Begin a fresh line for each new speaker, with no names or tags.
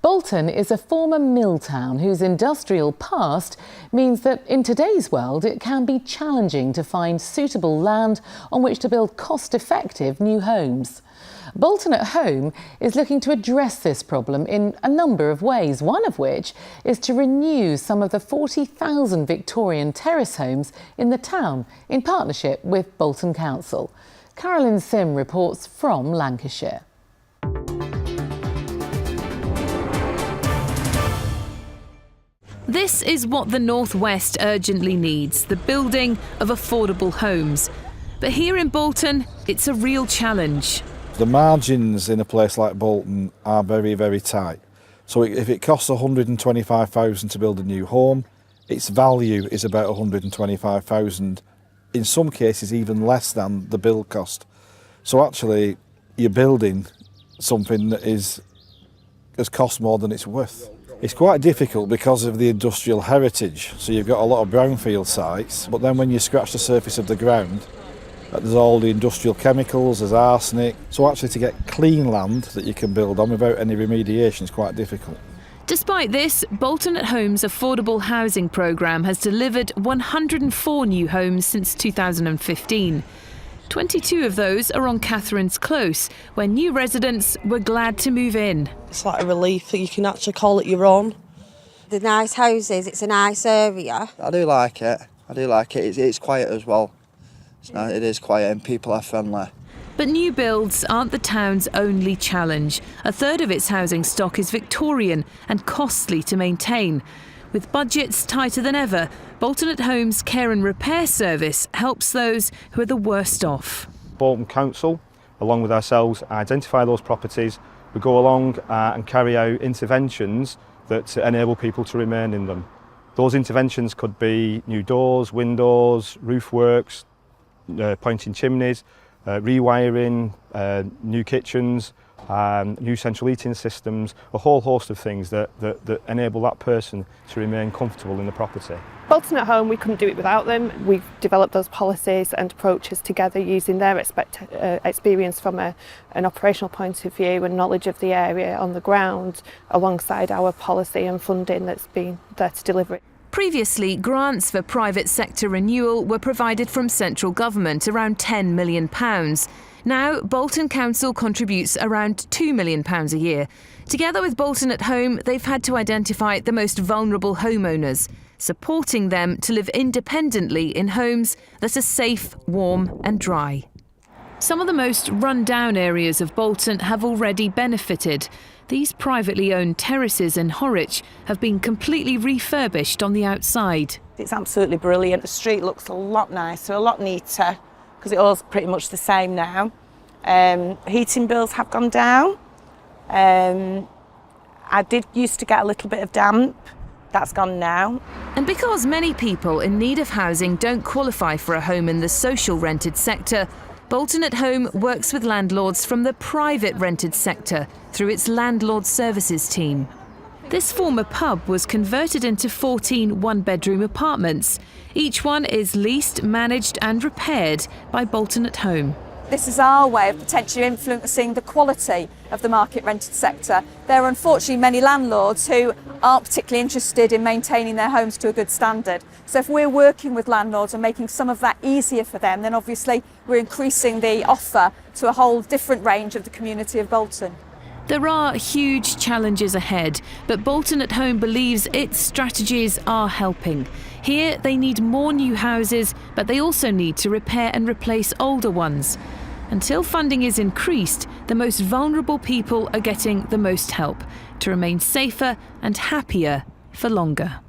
Bolton is a former mill town whose industrial past means that in today's world it can be challenging to find suitable land on which to build cost-effective new homes. Bolton at Home is looking to address this problem in a number of ways, one of which is to renew some of the 40,000 Victorian terrace homes in the town in partnership with Bolton Council. Carolyn Sim reports from Lancashire.
This is what the North West urgently needs, the building of affordable homes. But here in Bolton, it's a real challenge.
The margins in a place like Bolton are very, very tight. So if it costs $125,000 to build a new home, its value is about $125,000, in some cases even less than the build cost. So actually, you're building something that has cost more than it's worth. It's quite difficult because of the industrial heritage. So you've got a lot of brownfield sites, but then when you scratch the surface of the ground, there's all the industrial chemicals, there's arsenic. So actually to get clean land that you can build on without any remediation is quite difficult.
Despite this, Bolton at Home's affordable housing programme has delivered 104 new homes since 2015. 22 of those are on Catherine's Close, where new residents were glad to move in.
It's like a relief that you can actually call it your own.
The nice houses, it's a nice area.
I do like it. It's quiet as well. It is quiet and people are friendly.
But new builds aren't the town's only challenge. A third of its housing stock is Victorian and costly to maintain. With budgets tighter than ever, Bolton at Home's care and repair service helps those who are the worst off.
Bolton Council, along with ourselves, identify those properties. We go along and carry out interventions that enable people to remain in them. Those interventions could be new doors, windows, roof works, pointing chimneys, rewiring, new kitchens, new central heating systems, a whole host of things that enable that person to remain comfortable in the property.
Bolton at Home, we couldn't do it without them. We've developed those policies and approaches together using their experience from an operational point of view and knowledge of the area on the ground, alongside our policy and funding that's been there to deliver it.
Previously, grants for private sector renewal were provided from central government, around £10 million. Now, Bolton Council contributes around £2 million a year. Together with Bolton at Home, they've had to identify the most vulnerable homeowners, supporting them to live independently in homes that are safe, warm and dry. Some of the most run-down areas of Bolton have already benefited. These privately owned terraces in Horwich have been completely refurbished on the outside.
It's absolutely brilliant. The street looks a lot nicer, a lot neater, because it all's pretty much the same now. Heating bills have gone down. I used to get a little bit of damp. That's gone now.
And because many people in need of housing don't qualify for a home in the social rented sector, Bolton at Home works with landlords from the private rented sector through its landlord services team. This former pub was converted into 14 one-bedroom apartments. Each one is leased, managed and repaired by Bolton at Home.
This is our way of potentially influencing the quality of the market rented sector. There are unfortunately many landlords who aren't particularly interested in maintaining their homes to a good standard. So if we're working with landlords and making some of that easier for them, then obviously we're increasing the offer to a whole different range of the community of Bolton.
There are huge challenges ahead, but Bolton at Home believes its strategies are helping. Here they need more new houses, but they also need to repair and replace older ones. Until funding is increased, the most vulnerable people are getting the most help to remain safer and happier for longer.